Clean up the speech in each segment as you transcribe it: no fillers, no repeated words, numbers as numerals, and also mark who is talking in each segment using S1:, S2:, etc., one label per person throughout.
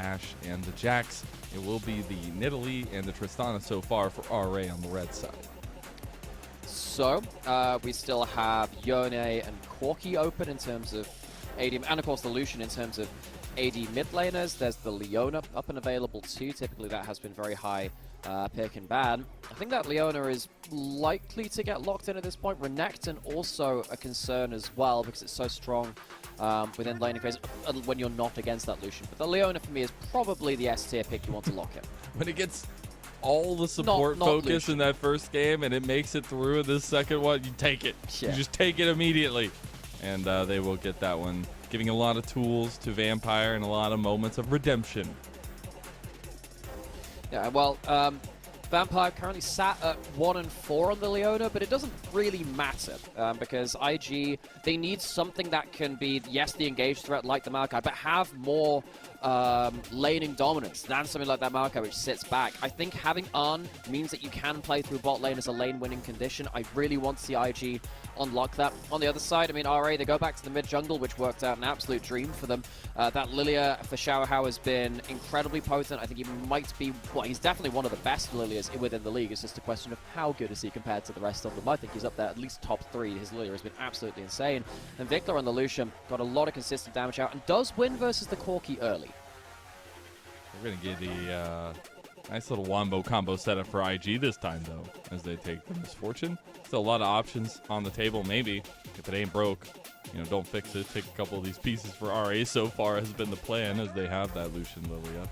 S1: Ashe and the Jax. It will be the Nidalee and the Tristana so far for RA on the red side.
S2: So, we still have Yone and Corki open in terms of AD, and of course the Lucian in terms of AD mid laners. There's the Leona up and available too. Typically that has been very high pick and ban. I think that Leona is likely to get locked in at this point. Renekton also a concern as well because it's so strong within laning phase when you're not against that Lucian. But the Leona for me is probably the S tier pick you want to lock in.
S1: When it gets all the support focus
S2: Lucian
S1: in that first game and it makes it through in this second one, you take it.
S2: Yeah.
S1: You just take it immediately. And they will get that one, giving a lot of tools to Vampire and a lot of moments of redemption.
S2: Yeah, well, Vampire currently sat at 1 and 4 on the Leona, but it doesn't really matter because IG, they need something that can be, yes, the engaged threat like the Maokai, but have more laning dominance than something like that Maokai, which sits back. I think having Arn means that you can play through bot lane as a lane-winning condition. I really want to see IG unlock that. On the other side, I mean, RA, they go back to the mid-jungle, which worked out an absolute dream for them. That Lilia for Xiaohao has been incredibly potent. I think he might be, well, he's definitely one of the best Lilias within the league. It's just a question of how good is he compared to the rest of them. I think he's up there at least top 3. His Lilia has been absolutely insane. And Vicla on the Lucian got a lot of consistent damage out and does win versus the Corki early.
S1: We're going to get a nice little wombo combo setup for IG this time, though, as they take the Misfortune. Still a lot of options on the table, maybe. If it ain't broke, you know, don't fix it. Take a couple of these pieces for RA so far has been the plan, as they have that Lucian Lilia.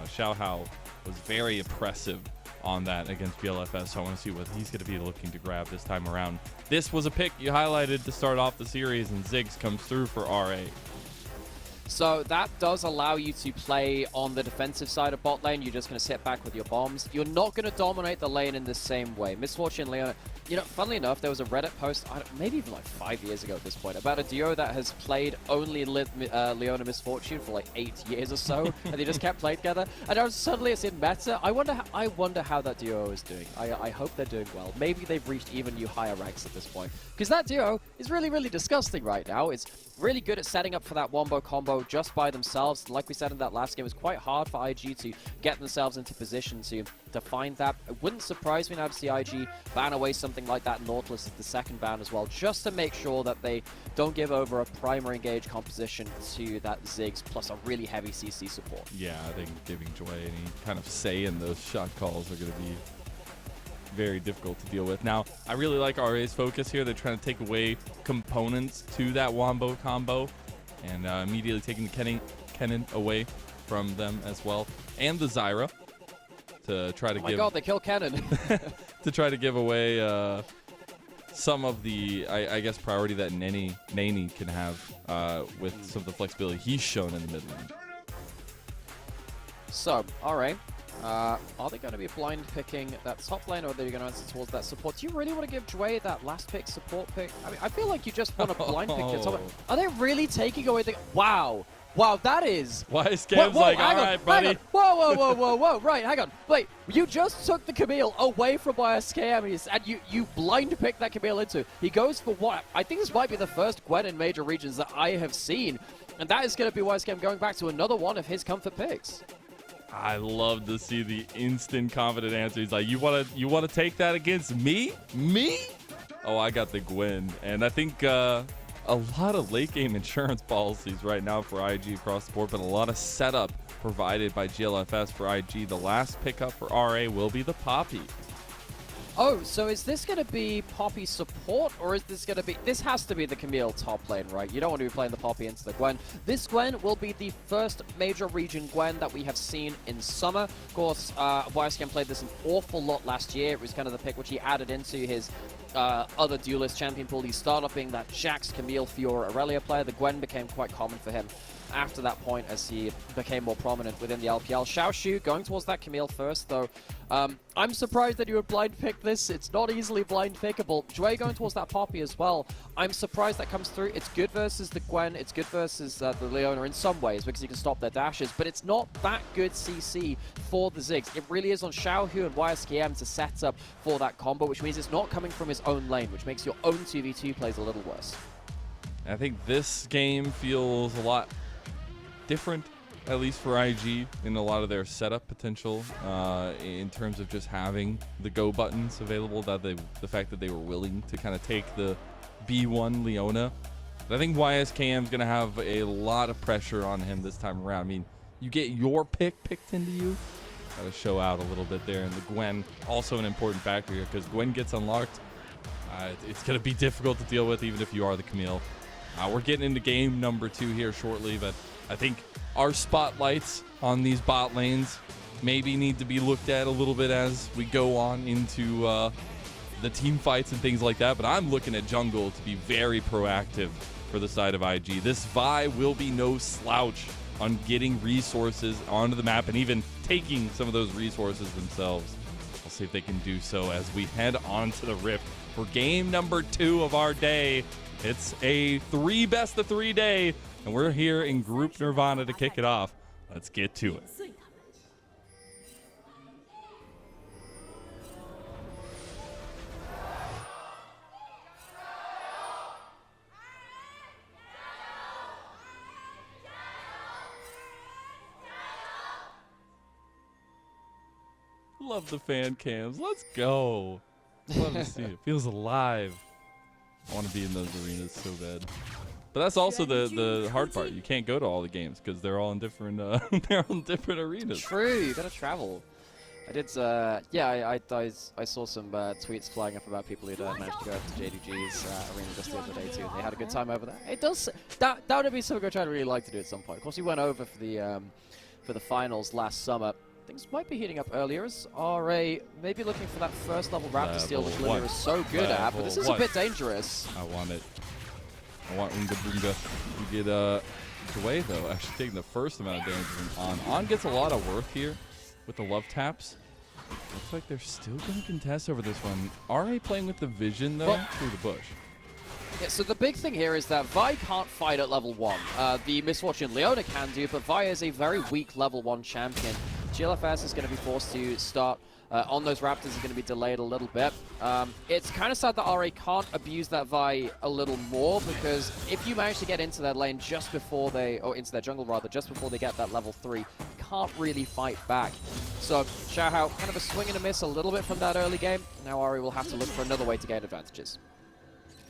S1: Xiaohao was very impressive on that against GLFS, so I want to see what he's going to be looking to grab this time around. This was a pick you highlighted to start off the series, and Ziggs comes through for RA.
S2: So that does allow you to play on the defensive side of bot lane. You're just going to sit back with your bombs. You're not going to dominate the lane in the same way. Misfortune Leona, you know, funnily enough, there was a Reddit post, maybe even like 5 years ago at this point, about a duo that has played only Leona Misfortune for like 8 years or so, and they just kept playing together. And now suddenly it's in meta. I wonder how that duo is doing. I hope they're doing well. Maybe they've reached even new higher ranks at this point. Because that duo is really, really disgusting right now. It's really good at setting up for that wombo combo just by themselves. Like we said in that last game, it was quite hard for IG to get themselves into position to find that. It wouldn't surprise me now to see IG ban away something like that Nautilus as the second ban as well, just to make sure that they don't give over a primary engage composition to that Ziggs plus a really heavy CC support.
S1: Yeah, I think giving Jwei any kind of say in those shot calls are going to be very difficult to deal with. Now, I really like RA's focus here. They're trying to take away components to that wombo combo and immediately taking the Kennen away from them as well. And the Zyra to try to give...
S2: Oh my god, they kill Kennen!
S1: to try to give away some of the, I guess, priority that Neny can have with some of the flexibility he's shown in the mid lane.
S2: So, alright. Are they going to be blind picking that top lane, or are they going to answer towards that support? Do you really want to give Jwei that last pick support pick? I mean, I feel like you just want to blind pick your top lane. Are they really taking away the... Wow. Wow, that is...
S1: YSKM's like, all right, buddy.
S2: Whoa. Right, hang on. Wait, you just took the Camille away from YSKM, and you blind picked that Camille into. He goes for what? I think this might be the first Gwen in major regions that I have seen. And that is going to be YSKM going back to another one of his comfort picks.
S1: I love to see the instant confident answer. He's like, you wanna take that against me? Me? Oh, I got the Gwen. And I think a lot of late game insurance policies right now for IG across the board, but a lot of setup provided by GLFS for IG. The last pickup for RA will be the Poppy.
S2: Oh, so is this going to be Poppy support, or is this going to be... This has to be the Camille top lane, right? You don't want to be playing the Poppy into the Gwen. This Gwen will be the first major region Gwen that we have seen in summer. Of course, YSKM played this an awful lot last year. It was kind of the pick which he added into his other duelist champion pool. He started off being that Jax, Camille, Fiora, Aurelia player. The Gwen became quite common for him after that point as he became more prominent within the LPL. Xiaoxu going towards that Camille first, though. I'm surprised that you would blind pick this. It's not easily blind pickable. Jwei going towards that Poppy as well. I'm surprised that comes through. It's good versus the Gwen. It's good versus the Leona in some ways because you can stop their dashes, but it's not that good CC for the Ziggs. It really is on Xiaohao and YSKM to set up for that combo, which means it's not coming from his own lane, which makes your own 2v2 plays a little worse.
S1: I think this game feels a lot different at least for IG, in a lot of their setup potential, in terms of just having the go buttons available. The fact that they were willing to kind of take the B1 Leona. But I think YSKM is going to have a lot of pressure on him this time around. I mean, you get your pick picked into you. Got to show out a little bit there. And the Gwen, also an important factor here, because Gwen gets unlocked. It's going to be difficult to deal with, even if you are the Camille. We're getting into game number 2 here shortly, but I think our spotlights on these bot lanes maybe need to be looked at a little bit as we go on into the team fights and things like that. But I'm looking at jungle to be very proactive for the side of IG. This Vi will be no slouch on getting resources onto the map and even taking some of those resources themselves. We'll see if they can do so as we head on to the Rift for game number 2 of our day. It's a 3 best of 3 day, and we're here in Group Nirvana to kick it off. Let's get to it. Love the fan cams. Let's go. Love to see it. Feels alive. I want to be in those arenas so bad. But that's also the hard part. You can't go to all the games because they're all in different they're all in different arenas.
S2: True, you gotta travel. I did. I saw some tweets flying up about people who'd managed to go up to JDG's arena just the other day too. They had a good time over there. It does. That would be something I'd really like to do at some point. Of course, we went over for the finals last summer. Things might be heating up earlier as RA maybe looking for that first level Raptor steal, which Luna is so good at, but this is a bit dangerous.
S1: I want it. I want Unga Boonga to get Jwei though, actually taking the first amount of damage from On. On gets a lot of worth here with the love taps. Looks like they're still going to contest over this one. RA playing with the vision though through the bush.
S2: Yeah, so the big thing here is that Vi can't fight at level 1. The Misfortune Leona can do, but Vi is a very weak level 1 champion. GLFS is going to be forced to start on those Raptors, is going to be delayed a little bit. It's kind of sad that RA can't abuse that Vi a little more, because if you manage to get into their lane just before they, or into their jungle rather, just before they get that level 3, you can't really fight back. So Xiaohao, kind of a swing and a miss a little bit from that early game. Now RA will have to look for another way to gain advantages.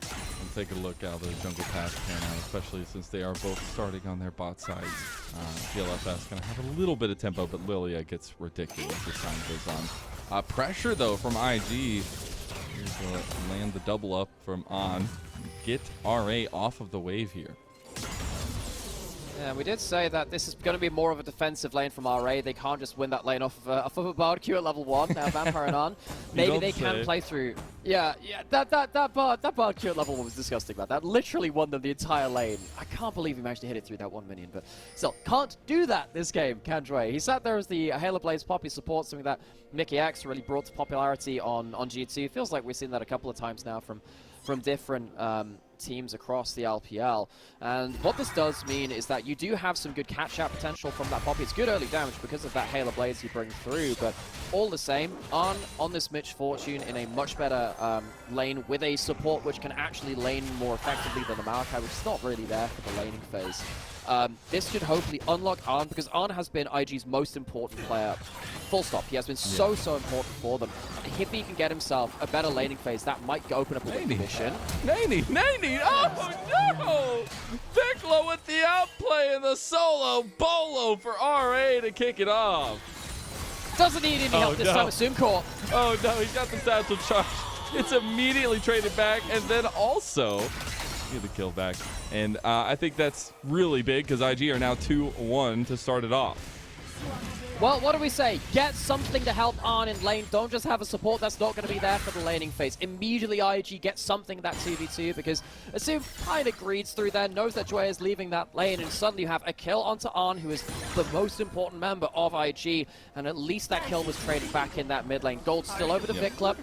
S1: And take a look how the jungle pass pan out, especially since they are both starting on their bot sides. GLFS going to have a little bit of tempo, but Lilia gets ridiculous as time goes on. Pressure, though, from IG. Here's to land the double up from On. Get RA off of the wave here.
S2: Yeah, we did say that this is going to be more of a defensive lane from RA. They can't just win that lane off of a Bard Q at level 1. Now Vampire and On. Maybe they can play through. Yeah, that Bard Q at level 1 was disgusting, man. That literally won them the entire lane. I can't believe he managed to hit it through that 1 minion, but still, can't do that this game, can Jwei. He sat there as the Halo Blaze Poppy support, something that Mickey X really brought to popularity on G2. Feels like we've seen that a couple of times now from different teams across the LPL. And what this does mean is that you do have some good catch-out potential from that Poppy. It's good early damage because of that Halo Blaze you bring through, but all the same, on this Mitch Fortune in a much better lane with a support which can actually lane more effectively than the Maokai, which is not really there for the laning phase. This should hopefully unlock Arn, because Arn has been IG's most important player. Full stop. He has been so important for them. If he can get himself a better laning phase, that might open up a win mission.
S1: Neny! Oh no! Vicla with the outplay and the solo bolo for RA to kick it off.
S2: Doesn't need any help this time, Assum core.
S1: Oh no, he's got the satchel charge. It's immediately traded back, and then also get the kill back. And I think that's really big, because IG are now 2-1 to start it off.
S2: Well, what do we say? Get something to help Arn in lane. Don't just have a support that's not going to be there for the laning phase. Immediately IG gets something that 2v2, because Assum kind of greeds through there, knows that Jwei is leaving that lane, and suddenly you have a kill onto Arn, who is the most important member of IG, and at least that kill was traded back in that mid lane. Gold's still over the Vicla,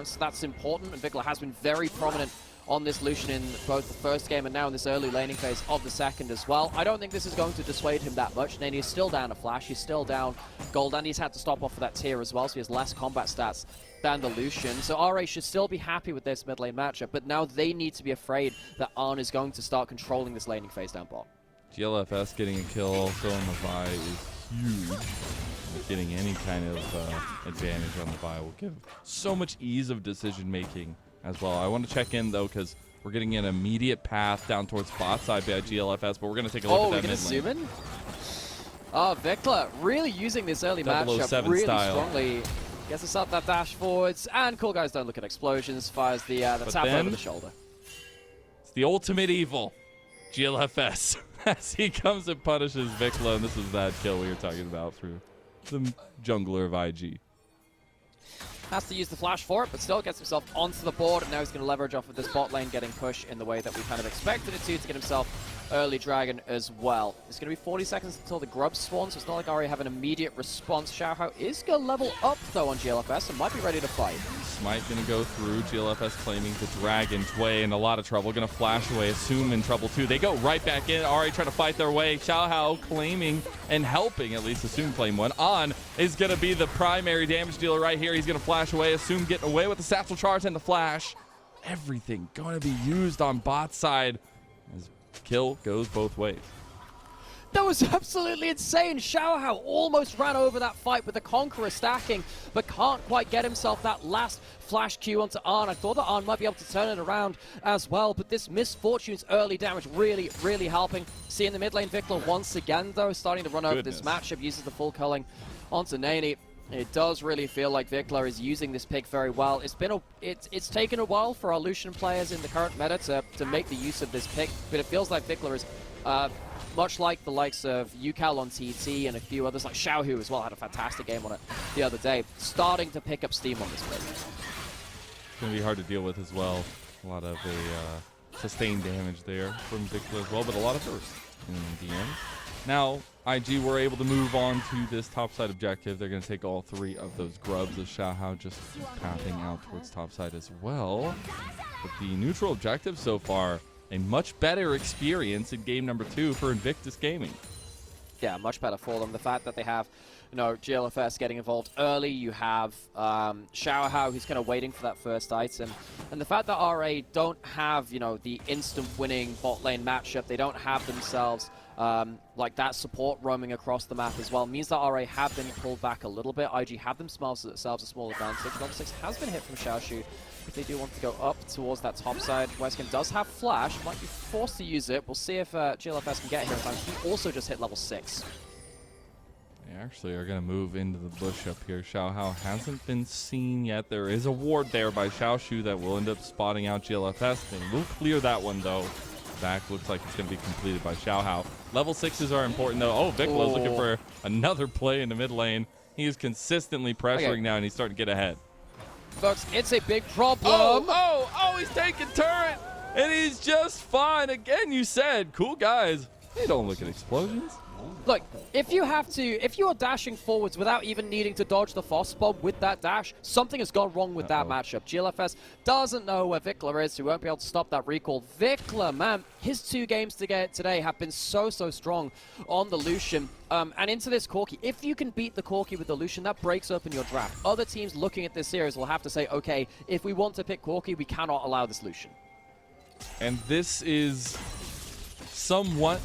S2: so that's important, and Vicla has been very prominent on this Lucian in both the first game and now in this early laning phase of the second as well. I don't think this is going to dissuade him that much. Neny is still down a flash, he's still down gold, and he's had to stop off for that tier as well, so he has less combat stats than the Lucian. So RA should still be happy with this mid lane matchup, but now they need to be afraid that Arn is going to start controlling this laning phase down bot.
S1: GLFS getting a kill also on the Vi is huge. Getting any kind of advantage on the Vi will give so much ease of decision making as well. I want to check in though because we're getting an immediate path down towards bot side by GLFS, but we're going to take a look at that mid lane.
S2: Zoom in? Oh, Vicla really using this early matchup really strongly. Gets us up that dash forwards, and cool guys don't look at explosions. Fires the tap over the shoulder.
S1: It's the ultimate evil, GLFS, as he comes and punishes Vicla, and this is that kill we were talking about through the jungler of IG.
S2: Has to use the flash for it, but still gets himself onto the board, and now he's going to leverage off of this bot lane getting pushed in the way that we kind of expected it to get himself early dragon as well. It's going to be 40 seconds until the grub spawns, so it's not like Ari have an immediate response. Xiaohao is going to level up, though, on GLFS and might be ready to fight.
S1: Smite going to go through. GLFS claiming the dragon. Jwei in a lot of trouble. Going to flash away. Assum in trouble, too. They go right back in. Ari trying to fight their way. Xiaohao claiming and helping, at least Assum claim one. On is going to be the primary damage dealer right here. He's going to flash away. Assum getting away with the satchel charge and the flash. Everything going to be used on bot side. As kill goes both ways.
S2: That was absolutely insane. Xiaohao almost ran over that fight with the Conqueror stacking, but can't quite get himself that last flash Q onto Arn. I thought that Arn might be able to turn it around as well, but this Misfortune's early damage really, really helping. Seeing the mid lane Vicla once again, though, starting to run over this matchup, uses the full culling onto Neny. It does really feel like Vicla is using this pick very well. It's taken a while for our Lucian players in the current meta to make the use of this pick, but it feels like Vicla is much like the likes of UCal on TT and a few others, like Xiaohao as well, had a fantastic game on it the other day, starting to pick up steam on this pick.
S1: It's going to be hard to deal with as well. A lot of sustained damage there from Vicla as well, but a lot of burst in the end. Now, IG were able to move on to this topside objective. They're going to take all three of those grubs, as Xiaohao just pathing out towards topside as well. But the neutral objective so far, a much better experience in game number 2 for Invictus Gaming.
S2: Yeah, much better for them. The fact that they have, GLFS getting involved early. You have Xiaohao who's kind of waiting for that first item. And the fact that RA don't have, the instant winning bot lane matchup. They don't have themselves like that support roaming across the map as well. Means that RA have been pulled back a little bit. IG have themselves a small advantage. Level 6 has been hit from Xiaoxu. If they do want to go up towards that top side, YSKM does have flash. Might be forced to use it. We'll see if GLFS can get here in time. He also just hit level 6.
S1: They actually are going to move into the bush up here. Xiaohao hasn't been seen yet. There is a ward there by Xiaoxu that will end up spotting out GLFS. They will clear that one, though. Back looks like it's going to be completed by Xiaohao. Level 6s are important, though. Oh, Vicla's looking for another play in the mid lane. He is consistently pressuring now, and he's starting to get ahead.
S2: Folks, it's a big problem.
S1: Oh, he's taking turret, and he's just fine. Again, you said, cool guys, they don't look at explosions.
S2: Look, if you are dashing forwards without even needing to dodge the Foss bomb with that dash, something has gone wrong with that matchup. GLFS doesn't know where Vicla is, so he won't be able to stop that recall. Vicla, man, his 2 games today have been so strong on the Lucian. And into this Corki. If you can beat the Corki with the Lucian, that breaks open your draft. Other teams looking at this series will have to say, okay, if we want to pick Corki, we cannot allow this Lucian.
S1: And this is somewhat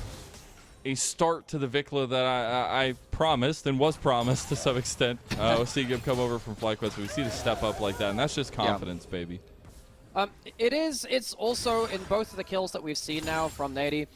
S1: a start to the Vicla that I promised and was promised to some extent. Seeing him come over from FlyQuest, we see the step up like that, and that's just confidence, baby.
S2: It's also in both of the kills that we've seen now from Neny.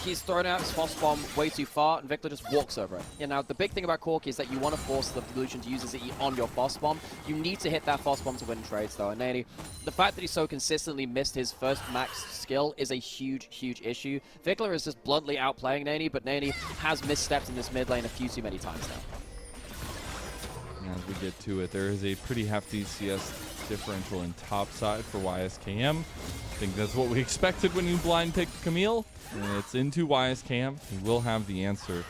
S2: He's thrown out his Foss bomb way too far, and Vicla just walks over it. Now, the big thing about Corki is that you want to force the Lucian to use his E on your Foss bomb. You need to hit that Foss bomb to win trades, though. And Neny, the fact that he so consistently missed his first max skill is a huge issue. Vicla is just bluntly outplaying Neny, but Neny has misstepped in this mid lane a few too many times now.
S1: As we get to it, there is a pretty hefty CS differential in top side for YSKM. I think that's what we expected when you blind picked Camille. And it's into YSKM. He will have the answer.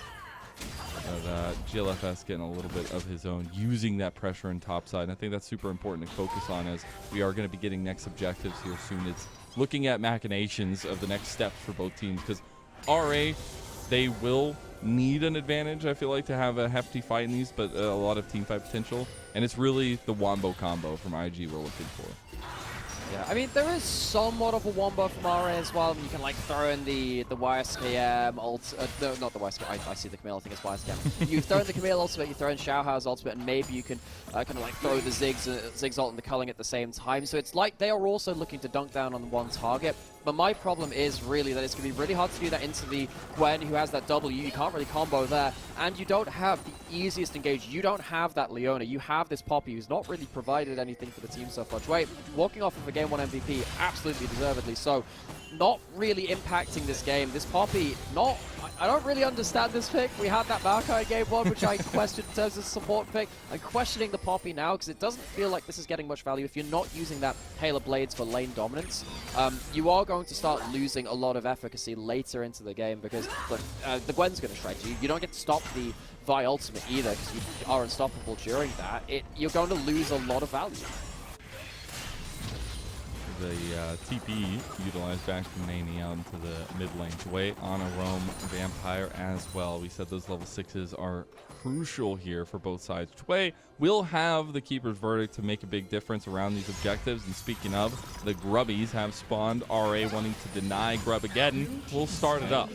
S1: But GLFS getting a little bit of his own, using that pressure in top side. And I think that's super important to focus on, as we are going to be getting next objectives here soon. It's looking at machinations of the next steps for both teams, because RA, they will need an advantage, I feel like, to have a hefty fight in these, but a lot of team fight potential. And it's really the Wombo combo from IG we're looking for.
S2: Yeah, I mean, there is somewhat of a wombo from RA as well. You can, like, throw in the YSKM ult. No, not the YSKM. I see the Camille. I think it's YSKM. You throw in the Camille ultimate, you throw in Xiaohao's ultimate, and maybe you can kind of, like, throw the Ziggs ult and the Culling at the same time. So it's like they are also looking to dunk down on one target. But my problem is really that it's going to be really hard to do that into the Gwen, who has that W. You can't really combo there. And you don't have the easiest engage. You don't have that Leona. You have this Poppy, who's not really provided anything for the team so far. Jwei, walking off of a Game 1 MVP, absolutely deservedly so. Not really impacting this game. This Poppy, I don't really understand this pick. We had that Maokai in Game 1, which I questioned in terms of support pick. I'm questioning the Poppy now because it doesn't feel like this is getting much value. If you're not using that Hail of Blades for lane dominance, you are going to start losing a lot of efficacy later into the game because look, the Gwen's going to shred you. You don't get to stop the Vi ultimate either because you are unstoppable during that. You're going to lose a lot of value.
S1: The TP utilized back from Neny out into the mid lane. Jwei on a roam Vampire as well. We said those level 6s are crucial here for both sides. Jwei will have the Keeper's Verdict to make a big difference around these objectives. And speaking of, the Grubbies have spawned. RA wanting to deny Grub again. We'll start it up.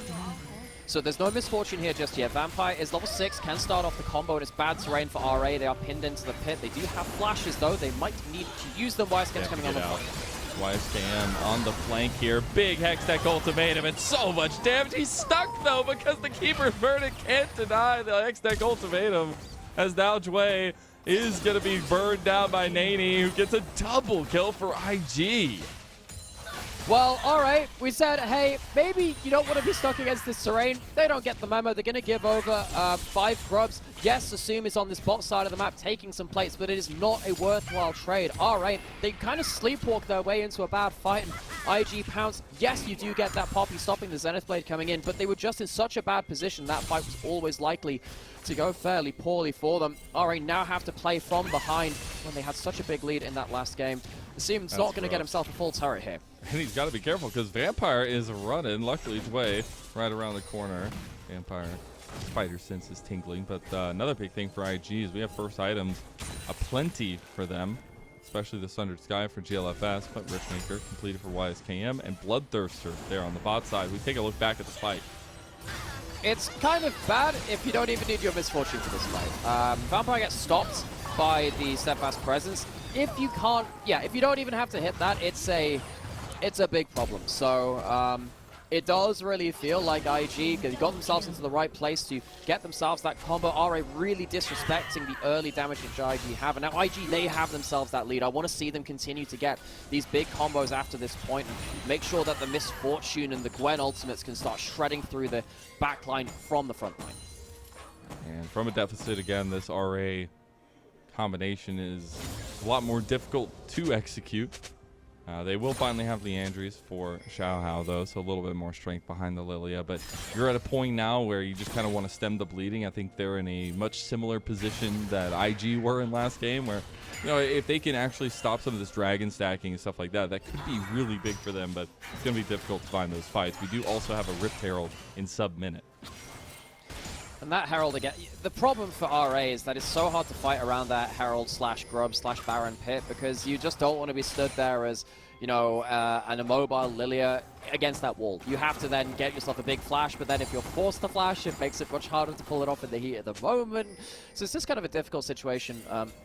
S2: So there's no misfortune here just yet. Vampire is level 6, can start off the combo, and it's bad terrain for RA. They are pinned into the pit. They do have flashes, though. They might need to use them. YSKM's coming on the flank.
S1: YSKM on the flank here. Big Hextech ultimatum and so much damage. He's stuck, though, because the Keeper's Verdict can't deny the Hextech ultimatum, as now Jwei is going to be burned down by Neny, who gets a double kill for IG.
S2: Well, all right. We said, hey, maybe you don't want to be stuck against this terrain. They don't get the memo. They're going to give over 5 grubs. Yes, Assum is on this bot side of the map taking some plates, but it is not a worthwhile trade. All right. They kind of sleepwalk their way into a bad fight, and IG pounce. Yes, you do get that Poppy stopping the Zenith Blade coming in, but they were just in such a bad position. That fight was always likely to go fairly poorly for them. RA now have to play from behind when they had such a big lead in that last game. Assum's not going to get himself a full turret here.
S1: And he's got to be careful because Vampire is running. Luckily, Jwei right around the corner. Vampire spider sense is tingling. But another big thing for IG is we have first items aplenty for them, especially the Sundered Sky for GLFS, but Richmaker completed for YSKM, and Bloodthirster there on the bot side. We take a look back at the fight.
S2: It's kind of bad if you don't even need your misfortune for this fight. Vampire gets stopped by the Steadfast Presence. If you can't, if you don't even have to hit that, it's a big problem. So it does really feel like IG got themselves into the right place to get themselves that combo. RA really disrespecting the early damage that IG have. And now IG, they have themselves that lead. I want to see them continue to get these big combos after this point and make sure that the Misfortune and the Gwen ultimates can start shredding through the backline from the front line.
S1: And from a deficit, again, this RA combination is a lot more difficult to execute. They will finally have Leandries for Xiaohao, though, so a little bit more strength behind the Lilia. But you're at a point now where you just kind of want to stem the bleeding. I think they're in a much similar position that IG were in last game, where, you know, if they can actually stop some of this dragon stacking and stuff like that, that could be really big for them, but it's going to be difficult to find those fights. We do also have a Rift Herald in sub-minute.
S2: And that Herald again, the problem for RA is that it's so hard to fight around that Herald / Grub / Baron pit because you just don't want to be stood there as, you know, an immobile Lilia against that wall. You have to then get yourself a big flash, but then if you're forced to flash, it makes it much harder to pull it off in the heat of the moment. So it's just kind of a difficult situation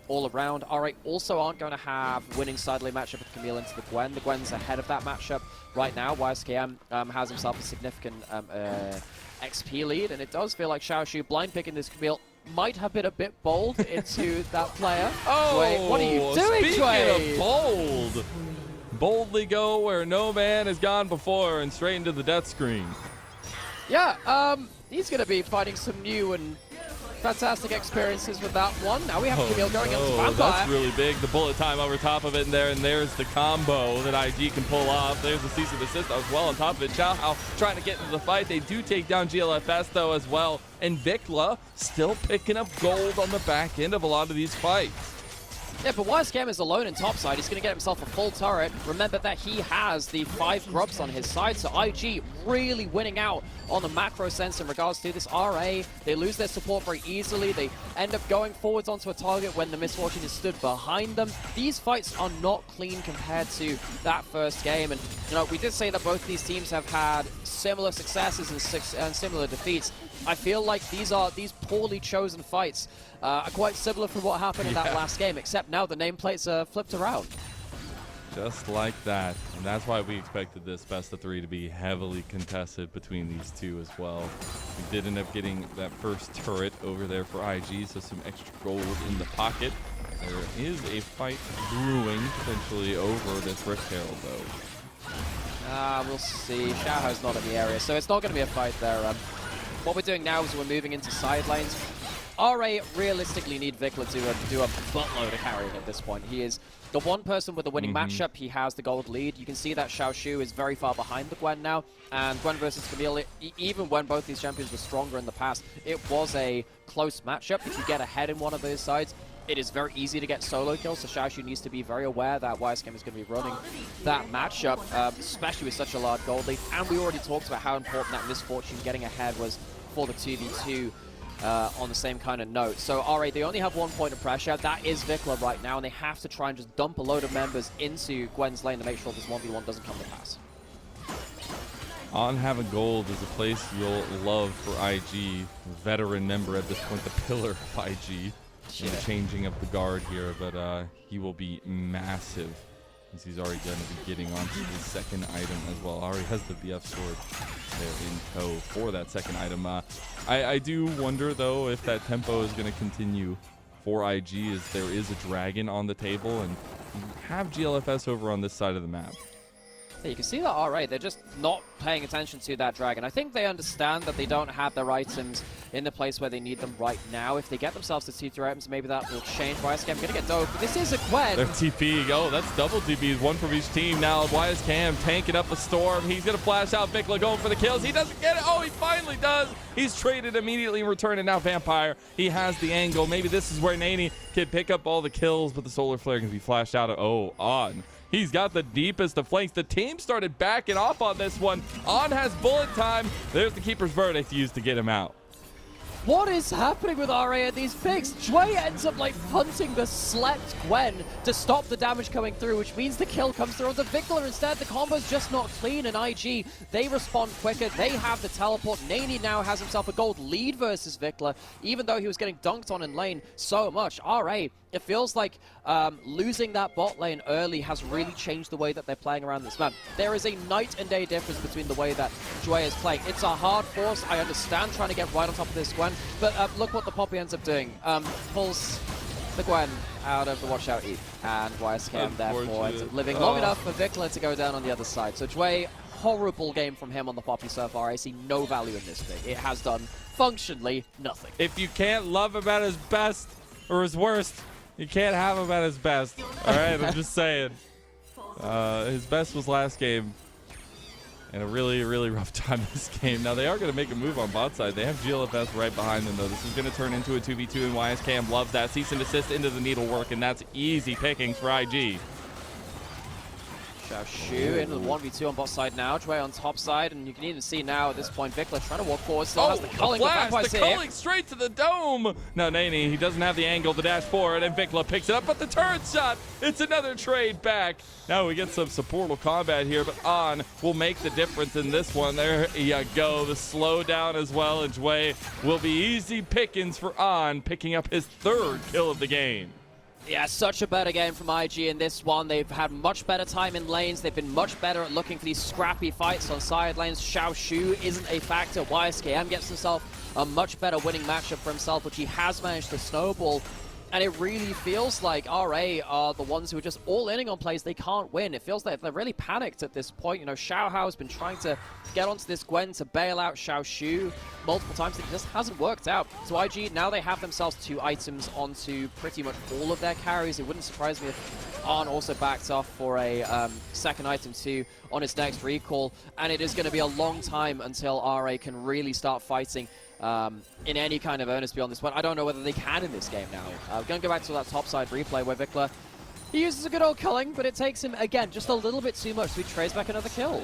S2: all around. RA also aren't going to have winning side lane matchup with Camille into the Gwen. The Gwen's ahead of that matchup right now. YSKM has himself a significant XP lead, and it does feel like Xiaoxu blind picking this Camille might have been a bit bold into that player.
S1: Oh,
S2: Jwei, what are you doing, Jwei?
S1: Speaking of bold, boldly go where no man has gone before and straight into the death screen.
S2: Yeah, he's going to be finding some new and fantastic experiences with that one. Now we have Camille going into Vampire.
S1: That's really big. The bullet time over top of it, and there's the combo that IG can pull off. There's the cease and desist as well on top of it. Xiaohao trying to get into the fight. They do take down GLFS, though, as well. And Vicla still picking up gold on the back end of a lot of these fights.
S2: Yeah, but YSKM is alone in topside. He's going to get himself a full turret. Remember that he has the 5 grubs on his side, so IG really winning out on the macro sense in regards to this RA. They lose their support very easily. They end up going forwards onto a target when the misfortune is stood behind them. These fights are not clean compared to that first game. And, you know, we did say that both these teams have had similar successes and similar defeats. I feel like these poorly chosen fights are quite similar from what happened in that last game, except now the nameplates are flipped around.
S1: Just like that. And that's why we expected this best of 3 to be heavily contested between these two as well. We did end up getting that first turret over there for IG, so some extra gold in the pocket. There is a fight brewing potentially over this Rift Herald, though.
S2: We'll see. Xiaohao's not in the area, so it's not going to be a fight there. What we're doing now is we're moving into side lanes. RA realistically need Vicla to do a buttload of carrying at this point. He is the one person with the winning matchup. He has the gold lead. You can see that Xiaoxu is very far behind the Gwen now. And Gwen versus Camille, even when both these champions were stronger in the past, it was a close matchup. If you get ahead in one of those sides, it is very easy to get solo kills, so Xiaoxu needs to be very aware that YSKM is going to be running that matchup, especially with such a large gold lead. And we already talked about how important that misfortune getting ahead was for the 2v2 on the same kind of note. So RA, they only have 1 point of pressure. That is Vicla right now, and they have to try and just dump a load of members into Gwen's lane to make sure this 1v1 doesn't come to pass.
S1: On having gold is a place you'll love for IG. Veteran member at this point, the pillar of IG.
S2: Yeah.
S1: Changing up the guard here, but he will be massive as he's already going to be getting onto his second item as well. Already has the BF sword there in tow for that second item. I do wonder, though, if that tempo is going to continue for IG, as there is a dragon on the table, and you have GLFS over on this side of the map.
S2: Yeah, you can see that RA, they're just not paying attention to that dragon. I think they understand that they don't have their items in the place where they need them right now. If they get themselves to T3 items, maybe that will change. YSKM going to get dove, but this is a Gwen.
S1: Their TP, oh, that's double TPs, one from each team. Now YSKM tanking up a storm. He's going to flash out Vicla, going for the kills. He doesn't get it. Oh, he finally does. He's traded immediately in return, and now Vampire, he has the angle. Maybe this is where Neny can pick up all the kills, but the Solar Flare can be flashed out. On. He's got the deepest of flanks. The team started backing off on this one. On has bullet time. There's the Keeper's Verdict used to get him out.
S2: What is happening with RA at these picks? Jwei ends up like punting the slept Gwen to stop the damage coming through, which means the kill comes through onto Vicla instead. The combo's just not clean, and IG, they respond quicker. They have the teleport. Neny now has himself a gold lead versus Vicla, even though he was getting dunked on in lane so much. RA, it feels like losing that bot lane early has really changed the way that they're playing around this map. There is a night and day difference between the way that Jwei is playing. It's a hard force. I understand trying to get right on top of this Gwen, but look what the Poppy ends up doing. Pulls the Gwen out of the Watch Out E, and YSKM therefore ends up living long enough for Vicla to go down on the other side. So Jwei, horrible game from him on the Poppy so far. I see no value in this pick. It has done functionally nothing.
S1: If you can't love him at his best or his worst, you can't have him at his best. All right, I'm just saying. His best was last game. And a really, really rough time this game. Now, they are going to make a move on bot side. They have GLFS right behind them, though. This is going to turn into a 2v2, and YSKM loves that. Cease and desist into the needlework, and that's easy pickings for IG.
S2: Xiaoxu into the 1v2 on bot side now. Jwei on top side, and you can even see now at this point Vicla trying to walk forward. Still has the culling.
S1: The culling straight to the dome. Now Neny, he doesn't have the angle to dash forward, and Vicla picks it up, but the turret shot. It's another trade back. Now we get some supportal combat here, but On will make the difference in this one. There you go. The slowdown as well, and Jwei will be easy pickings for On, picking up his 3rd kill of the game.
S2: Yeah, such a better game from IG in this one. They've had much better time in lanes. They've been much better at looking for these scrappy fights on side lanes. Xiaoxu isn't a factor. YSKM gets himself a much better winning matchup for himself, which he has managed to snowball. And it really feels like RA are the ones who are just all-inning on plays they can't win. It feels like they're really panicked at this point. You know, Xiaohao has been trying to get onto this Gwen to bail out Xiaoxu multiple times. It just hasn't worked out. So IG, now they have themselves 2 items onto pretty much all of their carries. It wouldn't surprise me if Arn also backed off for a second item too on his next recall. And it is going to be a long time until RA can really start fighting in any kind of earnest beyond this point. I don't know whether they can in this game now. We're going to go back to that topside replay where Vicla, he uses a good old culling, but it takes him, again, just a little bit too much, so he trades back another kill.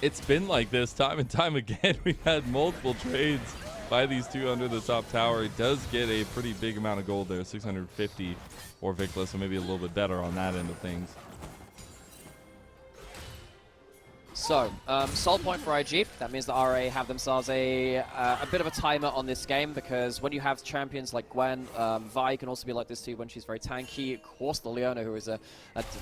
S1: It's been like this time and time again. We've had multiple trades by these two under the top tower. He does get a pretty big amount of gold there, 650 for Vicla, so maybe a little bit better on that end of things.
S2: So, soul point for IG. That means that RA have themselves a bit of a timer on this game, because when you have champions like Gwen, Vi can also be like this too when she's very tanky. Of course, the Leona, who is a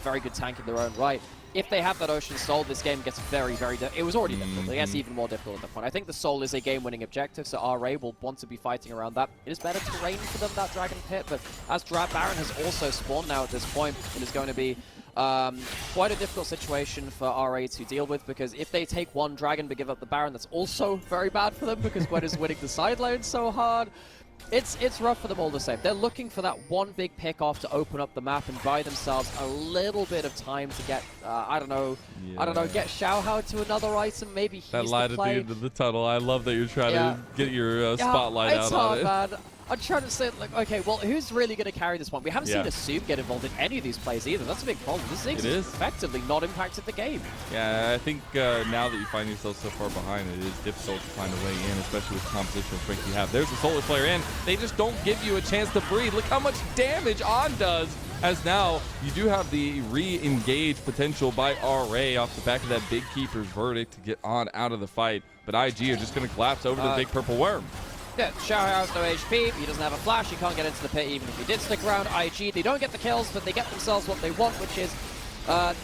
S2: very good tank in their own right. If they have that Ocean Soul, this game gets very, very difficult. It was already difficult, but it gets even more difficult at that point. I think the Soul is a game-winning objective, so RA will want to be fighting around that. It is better terrain for them, that Dragon Pit, but as Baron has also spawned now at this point, it is going to be quite a difficult situation for RA to deal with, because if they take one Dragon but give up the Baron, that's also very bad for them, because Gwen is winning the side lane so hard. It's rough for them all the same. They're looking for that one big pick off to open up the map and buy themselves a little bit of time to get, I don't know, get Xiaohao to another item. Maybe he's
S1: that light at the end of the tunnel. I love that you're trying to get your spotlight out on it.
S2: Man. I'm trying to say, like, okay, well, who's really going to carry this one? We haven't seen Assum get involved in any of these plays either. That's a big problem. This thing's effectively not impacted the game.
S1: Yeah, I think now that you find yourself so far behind, it is difficult to find a way in, especially with the competition strength you have. There's a Solar Flare in. They just don't give you a chance to breathe. Look how much damage On does, as now you do have the re-engage potential by RA off the back of that Big Keeper's verdict to get On out of the fight. But IG are just going to collapse over to the Big Purple Worm.
S2: Yeah, Xiaohao has no HP, he doesn't have a flash, he can't get into the pit even if he did stick around. IG, they don't get the kills, but they get themselves what they want, which is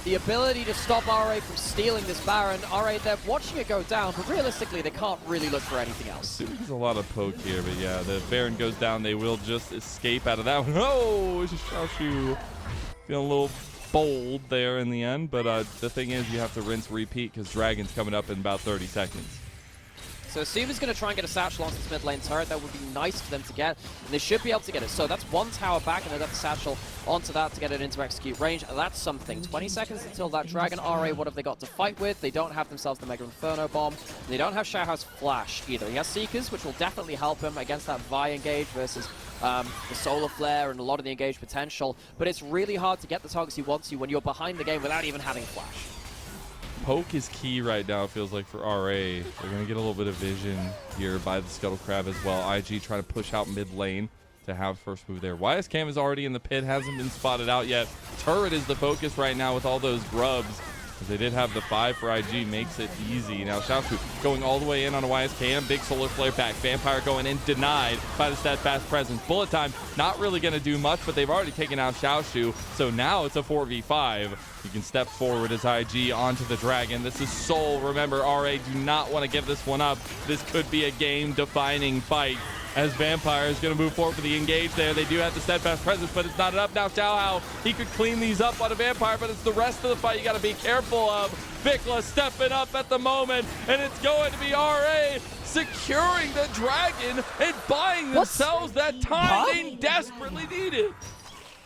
S2: the ability to stop RA from stealing this Baron. RA, they're watching it go down, but realistically, they can't really look for anything else.
S1: There's a lot of poke here, but yeah, the Baron goes down. They will just escape out of that one. Oh, it's just Xiaoxu feeling a little bold there in the end, but the thing is, you have to rinse, repeat, because Dragon's coming up in about 30 seconds.
S2: So Assum is going to try and get a satchel onto this mid lane turret. That would be nice for them to get, and they should be able to get it. So that's one tower back, and they got the satchel onto that to get it into execute range. That's something. 20 seconds until that Dragon. RA, what have they got to fight with? They don't have themselves the Mega Inferno Bomb. They don't have Xiaohao's Flash either. He has Seekers, which will definitely help him against that Vi engage versus the Solar Flare and a lot of the engage potential. But it's really hard to get the targets you want to when you're behind the game without even having Flash.
S1: Poke is key right now, it feels like, for RA. They're going to get a little bit of vision here by the Scuttle Crab as well. IG trying to push out mid lane to have first move there. YSKM is already in the pit, hasn't been spotted out yet. Turret is the focus right now with all those grubs. They did have the 5 for IG, makes it easy. Now Xiaoxu going all the way in on a YSKM, big Solar Flare back. Vampire going in, denied by the steadfast presence. Bullet time, not really going to do much, but they've already taken out Xiaoxu, so now it's a 4v5. You can step forward as IG onto the Dragon. This is Soul. Remember, RA do not want to give this one up. This could be a game-defining fight, as Vampire is going to move forward for the engage there. They do have the steadfast presence, but it's not enough. Now Xiaohao, he could clean these up on a Vampire, but it's the rest of the fight you got to be careful of. Vicla stepping up at the moment, and it's going to be RA securing the Dragon and buying themselves that time they desperately needed.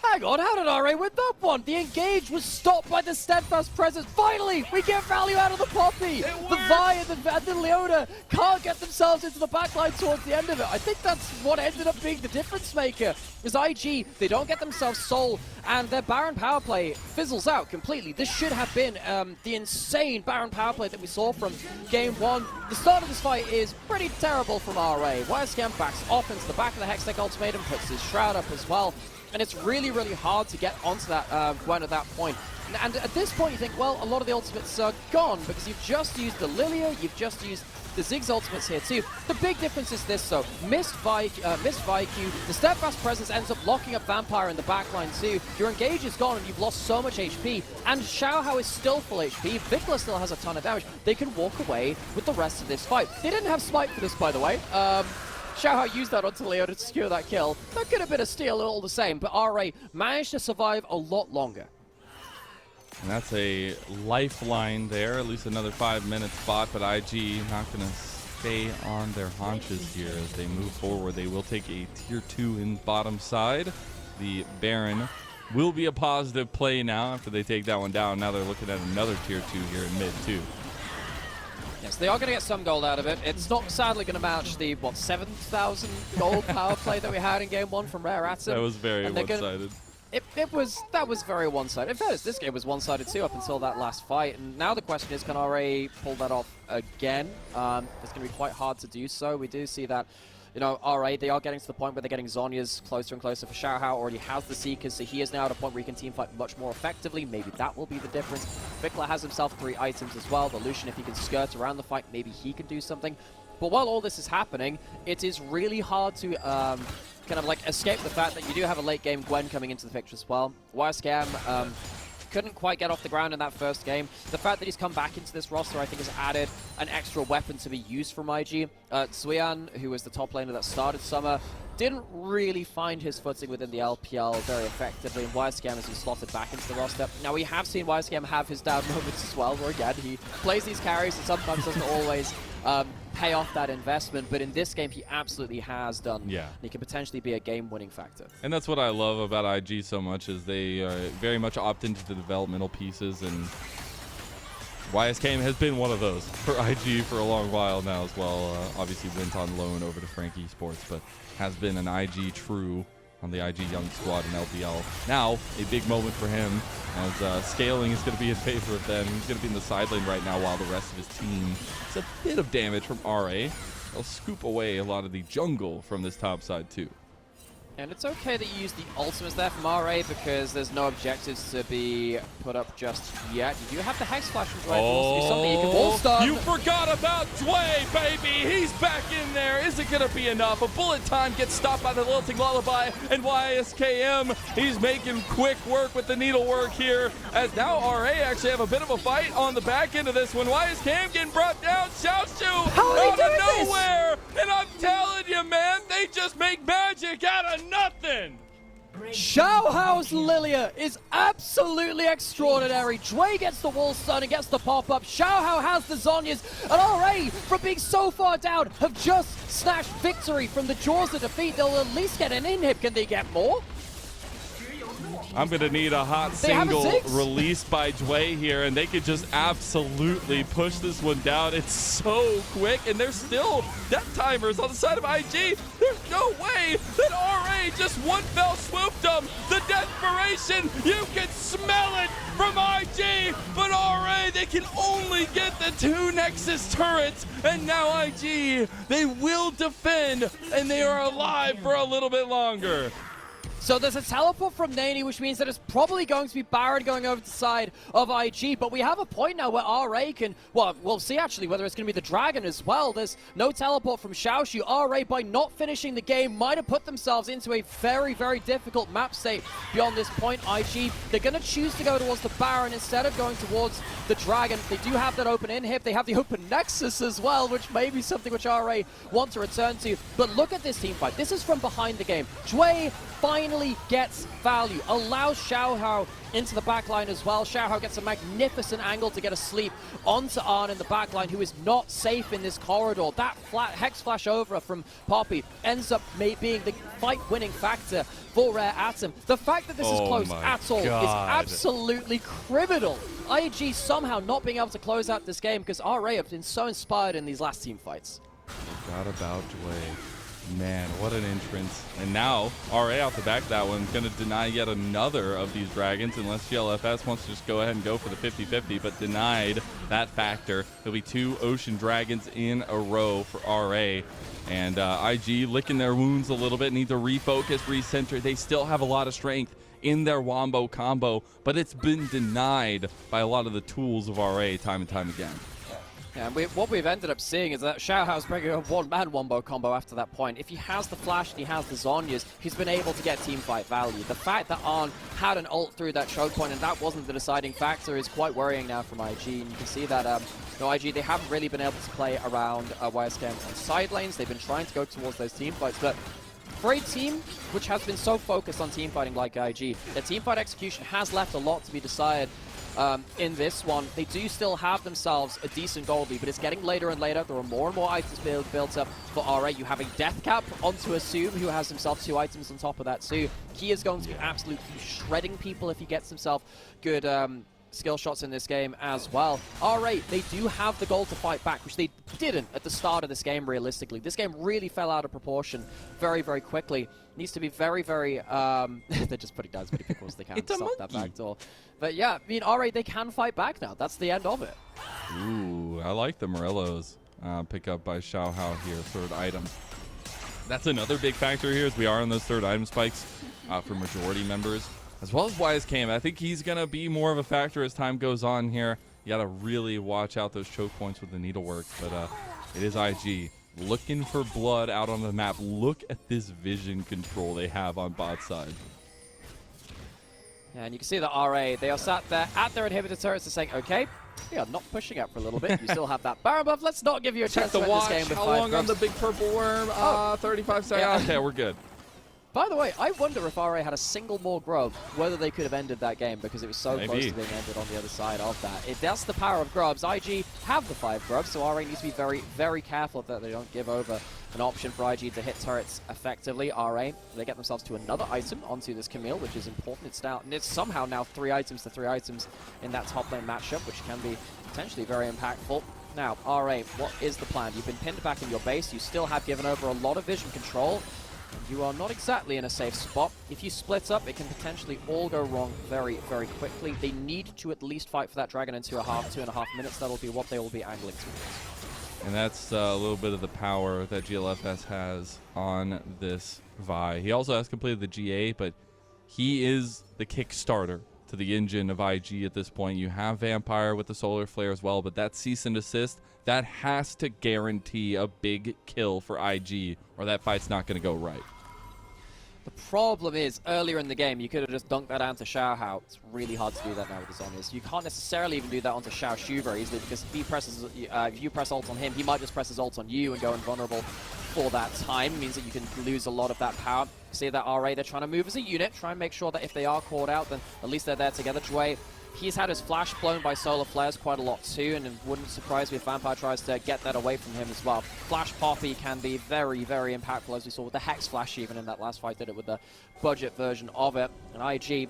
S2: Hang on, how did RA win that one? The engage was stopped by the steadfast presence. Finally, we get value out of the Poppy. The Vi and the Leona can't get themselves into the backline towards the end of it. I think that's what ended up being the difference maker. Is IG, they don't get themselves Soul, and their Baron power play fizzles out completely. This should have been the insane Baron power play that we saw from game 1. The start of this fight is pretty terrible from RA. YSKM backs off into the back of the Hextech Ultimatum, puts his Shroud up as well. And it's really, really hard to get onto that Gwen at that point. And at this point, you think, well, a lot of the ultimates are gone because you've just used the Lilia, you've just used the Ziggs ultimates here too. The big difference is this, though. Missed Q, the steadfast presence ends up locking up Vampire in the backline too. Your engage is gone and you've lost so much HP. And Xiaohao is still full HP. Vicla still has a ton of damage. They can walk away with the rest of this fight. They didn't have Smite for this, by the way. Xiaohao used that onto Leo to secure that kill. That could have been a steal all the same, but RA managed to survive a lot longer.
S1: And that's a lifeline there, at least another 5-minute spot, but IG not going to stay on their haunches here as they move forward. They will take a tier 2 in bottom side. The Baron will be a positive play now after they take that one down. Now they're looking at another tier 2 here in mid too.
S2: Yeah, So they are going to get some gold out of it. It's not sadly going to match the, what, 7,000 gold power play that we had in game 1 from Rare Assum.
S1: That was very one-sided.
S2: That was very one-sided. In fairness, this game was one-sided too up until that last fight. And now the question is, can RA pull that off again? It's going to be quite hard to do so. We do see that, you know, RA, they are getting to the point where they're getting Zhonya's closer and closer. For Xiaohao already has the Seekers, so he is now at a point where he can teamfight much more effectively. Maybe that will be the difference. Vicla has himself 3 items as well. The Lucian, if he can skirt around the fight, maybe he can do something. But while all this is happening, it is really hard to kind of like escape the fact that you do have a late game Gwen coming into the picture as well. YSKM couldn't quite get off the ground in that first game. The fact that he's come back into this roster, I think, has added an extra weapon to be used from IG. Jwei, who was the top laner that started summer, didn't really find his footing within the LPL very effectively, and YSKM has been slotted back into the roster. Now, we have seen YSKM have his down moments as well, where again, he plays these carries and sometimes doesn't always pay off that investment, but in this game, he absolutely has done.
S1: Yeah.
S2: He could potentially be a game-winning factor.
S1: And that's what I love about IG so much, is they very much opt into the developmental pieces, and YSKM has been one of those for IG for a long while now as well. Obviously went on loan over to Frankie Sports, but has been an IG true on the IG Young squad in LPL. Now, a big moment for him, as scaling is going to be in favor of them. He's going to be in the side lane right now while the rest of his team gets a bit of damage from RA. They'll scoop away a lot of the jungle from this top side too.
S2: And it's okay that you use the ultimates there from RA because there's no objectives to be put up just yet. You do have the Hex Flash from Jwei.
S1: Oh,
S2: do something. You can wall stun.
S1: You forgot about Jwei, baby! He's back in there. Is it going to be enough? A bullet time gets stopped by the Lilting Lullaby, and YSKM, he's making quick work with the needlework here, as now RA actually have a bit of a fight on the back end of this one. YSKM getting brought down. Xiaoxu out of nowhere! And I'm telling you, man, they just make magic out of nothing!
S2: Xiaohao's Lilia is absolutely extraordinary. Jwei gets the wall stun and gets the pop-up. Xiaohao has the Zhonyas, and RA, from being so far down, have just snatched victory from the jaws of defeat. They'll at least get an inhib. Can they get more?
S1: I'm going to need a hot single released by Jwei here, and they could just absolutely push this one down. It's so quick, and there's still death timers on the side of IG. There's no way that RA just one fell swooped them. The desperation, you can smell it from IG, but RA, they can only get the 2 Nexus turrets, and now IG, they will defend, and they are alive for a little bit longer.
S2: So there's a teleport from Neny, which means that it's probably going to be Baron going over to the side of IG, but we have a point now where RA can, well, we'll see actually whether it's going to be the Dragon as well. There's no teleport from Xiaoxu. RA, by not finishing the game, might have put themselves into a very, very difficult map state beyond this point. IG, they're going to choose to go towards the Baron instead of going towards the Dragon. They do have that open inhib. They have the open Nexus as well, which may be something which RA want to return to. But look at this team fight. This is from behind the game. Jwei finally gets value, allows Xiaohao into the backline as well. Xiaohao gets a magnificent angle to get a sleep onto Arn in the backline, who is not safe in this corridor. That Hex Flash over from Poppy ends up being the fight-winning factor for Rare Assum. The fact that this is close at all is absolutely criminal. IG somehow not being able to close out this game because RA have been so inspired in these last team fights.
S1: Forgot about Jwei. Man, what an entrance. And now, RA off the back of that one, going to deny yet another of these dragons, unless GLFS wants to just go ahead and go for the 50-50, but denied that factor. There'll be 2 Ocean Dragons in a row for RA. And IG licking their wounds a little bit, need to refocus, recenter. They still have a lot of strength in their wombo combo, but it's been denied by a lot of the tools of RA time and time again.
S2: Yeah, and what we've ended up seeing is that Xiaohao's bringing a one-man wombo combo after that point. If he has the flash and he has the Zhonyas, he's been able to get teamfight value. The fact that Arn had an ult through that choke point and that wasn't the deciding factor is quite worrying now from IG. And you can see that IG, they haven't really been able to play around YSKM on side lanes. They've been trying to go towards those teamfights, but for a team which has been so focused on teamfighting like IG, their teamfight execution has left a lot to be decided. In this one, they do still have themselves a decent gold lead, but it's getting later and later. There are more and more items built up for RA. You have a death cap onto Assum, who has himself 2 items on top of that too. He is going to be absolutely shredding people if he gets himself good skill shots in this game as well. R8, they do have the goal to fight back, which they didn't at the start of this game, realistically. This game really fell out of proportion very, very quickly. Needs to be very, very... they're just putting down as many people as they can to stop that backdoor. But yeah, I mean, R8, they can fight back now. That's the end of it.
S1: Ooh, I like the Morellos pick up by Xiaohao here, third item. That's another big factor here, as we are on those third item spikes for majority members, as well as YSKM. I think he's going to be more of a factor as time goes on here. You got to really watch out those choke points with the needlework, but it is IG. Looking for blood out on the map. Look at this vision control they have on bot side.
S2: Yeah, and you can see the RA, they are sat there at their inhibitor turrets and saying, okay, we are not pushing up for a little bit. You still have that Baron buff. Let's not give you a chance to win this game with
S1: How
S2: 5
S1: long on the big purple worm? 35 seconds.
S2: Yeah.
S1: Okay, we're good.
S2: By the way, I wonder if RA had a single more grub, whether they could have ended that game, because it was so close to being ended on the other side of that. That's the power of grubs. IG have the 5 grubs, so RA needs to be very, very careful that they don't give over an option for IG to hit turrets effectively. RA, they get themselves to another item onto this Camille, which is important. It's somehow now 3 items to 3 items in that top lane matchup, which can be potentially very impactful. Now, RA, what is the plan? You've been pinned back in your base. You still have given over a lot of vision control. You are not exactly in a safe spot. If you split up, it can potentially all go wrong very, very quickly. They need to at least fight for that dragon in 2.5 minutes. That'll be what they will be angling towards.
S1: And that's a little bit of the power that glfs has on this Vi. He also has completed the GA, but he is the Kickstarter to the engine of IG at this point. You have Vampire with the Solar Flare as well, but that cease and desist, that has to guarantee a big kill for IG, or that fight's not going to go right.
S2: The problem is, earlier in the game, you could have just dunked that down to Xiaohao. It's really hard to do that now with the zombies. You can't necessarily even do that onto Xiaoxu very easily, because if you press ult on him, he might just press his ult on you and go invulnerable for that time. It means that you can lose a lot of that power. See that RA, they're trying to move as a unit, try and make sure that if they are caught out, then at least they're there together. Jwei, he's had his flash blown by solar flares quite a lot too, and it wouldn't surprise me if Vampire tries to get that away from him as well. Flash Poppy can be very, very impactful, as we saw with the Hex Flash even in that last fight, did it with the budget version of it. And IG,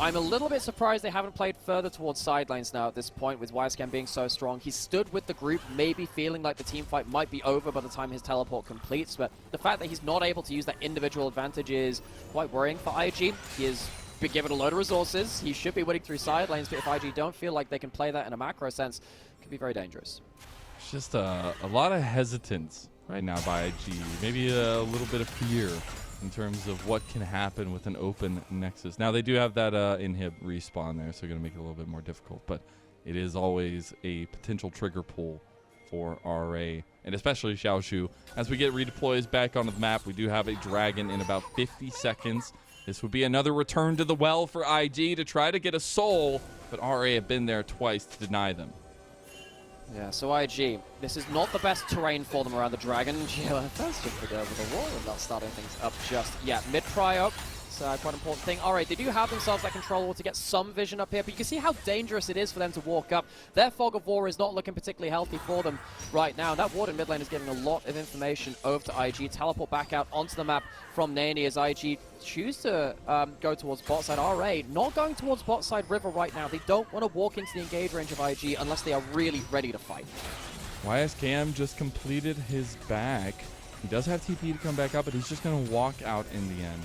S2: I'm a little bit surprised they haven't played further towards side lanes now at this point, with YSKM being so strong. He stood with the group, maybe feeling like the team fight might be over by the time his teleport completes, but the fact that he's not able to use that individual advantage is quite worrying for IG. He is be given a load of resources. He should be winning through side lanes, but if IG don't feel like they can play that in a macro sense, it could be very dangerous.
S1: It's just a lot of hesitance right now by IG. Maybe a little bit of fear in terms of what can happen with an open Nexus. Now, they do have that inhib respawn there, so going to make it a little bit more difficult, but it is always a potential trigger pull for RA, and especially Xiaoxu. As we get redeploys back onto the map, we do have a dragon in about 50 seconds. This would be another return to the well for IG to try to get a soul, but RA have been there twice to deny them.
S2: Yeah, so IG, this is not the best terrain for them around the dragon. That's just to go over the wall and not starting things up just yet. Mid-pry up, it's quite an important thing. Alright, they do have themselves that control wall to get some vision up here, but you can see how dangerous it is for them to walk up. Their Fog of War is not looking particularly healthy for them right now. That ward in mid lane is giving a lot of information over to IG. Teleport back out onto the map from Neny as IG choose to go towards bot side. RA not going towards bot side river right now. They don't want to walk into the engage range of IG unless they are really ready to fight.
S1: YSKM just completed his back. He does have TP to come back up, but he's just going to walk out in the end.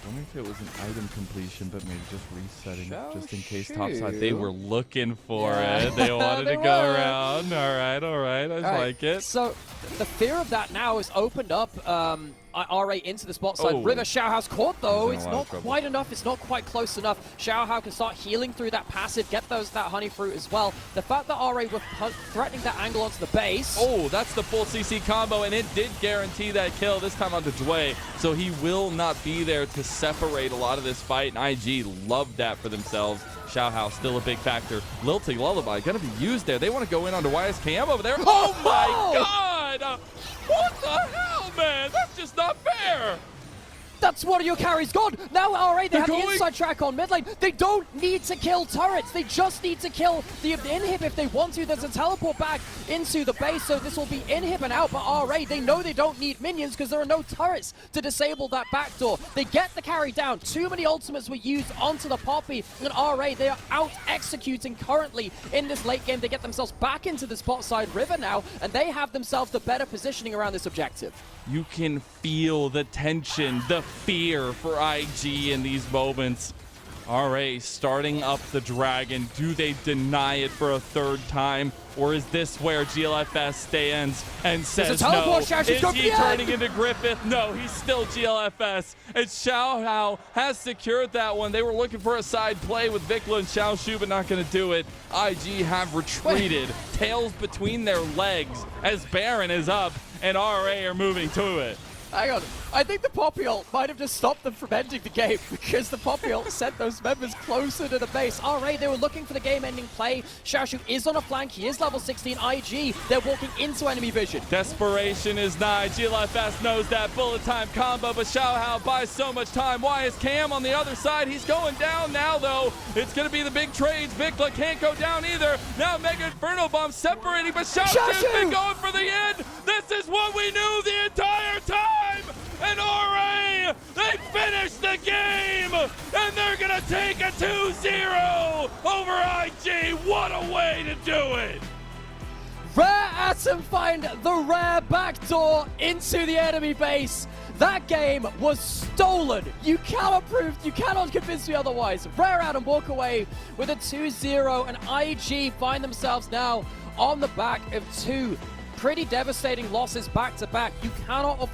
S1: I wonder if it was an item completion, but maybe just resetting just in case topside. They were looking for it. They wanted to go around. All right. I like it.
S2: So the fear of that now is opened up. RA into the spot side. River Xiaohao's caught though. It's not quite enough. It's not quite close enough. Xiaohao can start healing through that passive, get that honey fruit as well. The fact that RA were threatening that angle onto the base.
S1: Oh, that's the full CC combo, and it did guarantee that kill this time onto Jwei. So he will not be there to separate a lot of this fight, and IG loved that for themselves. Xiaohao still a big factor. Lilting Lullaby going to be used there. They want to go in onto YSKM over there. Oh my god! What the hell, man? That's just not fair!
S2: That's one of your carries gone. Now, alright, they have the
S1: going.
S2: inside track on mid lane. They don't need to kill turrets. They just need to kill the inhib if they want to. There's a teleport back into the base, so this will be inhib and out. But RA, they know they don't need minions because there are no turrets to disable that backdoor. They get the carry down. Too many ultimates were used onto the Poppy. And RA, they are out executing currently in this late game. They get themselves back into the spot side river now, and they have themselves the better positioning around this objective.
S1: You can feel the tension, the fear for IG in these moments. RA starting up the dragon. Do they deny it for a third time? Or is this where GLFS stands and says no? Is he turning into Griffith? No, he's still GLFS. And Xiaohao has secured that one. They were looking for a side play with Vicla and Xiaoxu, but not going to do it. IG have retreated, tails between their legs as Baron is up and RA are moving to it.
S2: Hang on. I think the Poppy ult might have just stopped them from ending the game because the Poppy ult sent those members closer to the base. Alright, they were looking for the game-ending play. Xiaoxu is on a flank. He is level 16. IG, they're walking into enemy vision.
S1: Desperation is nigh. GLFS knows that bullet time combo, but Xiaohao buys so much time. YSKM on the other side. He's going down now, though. It's going to be the big trades. Vicla can't go down either. Now Mega Inferno Bomb separating, but Xiaoxu's been going for the end. This is what we knew the entire time. And RA, they finished the game, and they're gonna take a 2-0 over IG. What a way to do it!
S2: Rare Assum find the rare backdoor into the enemy base. That game was stolen. You cannot convince me otherwise. Rare Adam walk away with a 2-0, and IG find themselves now on the back of two pretty devastating losses back to back. You cannot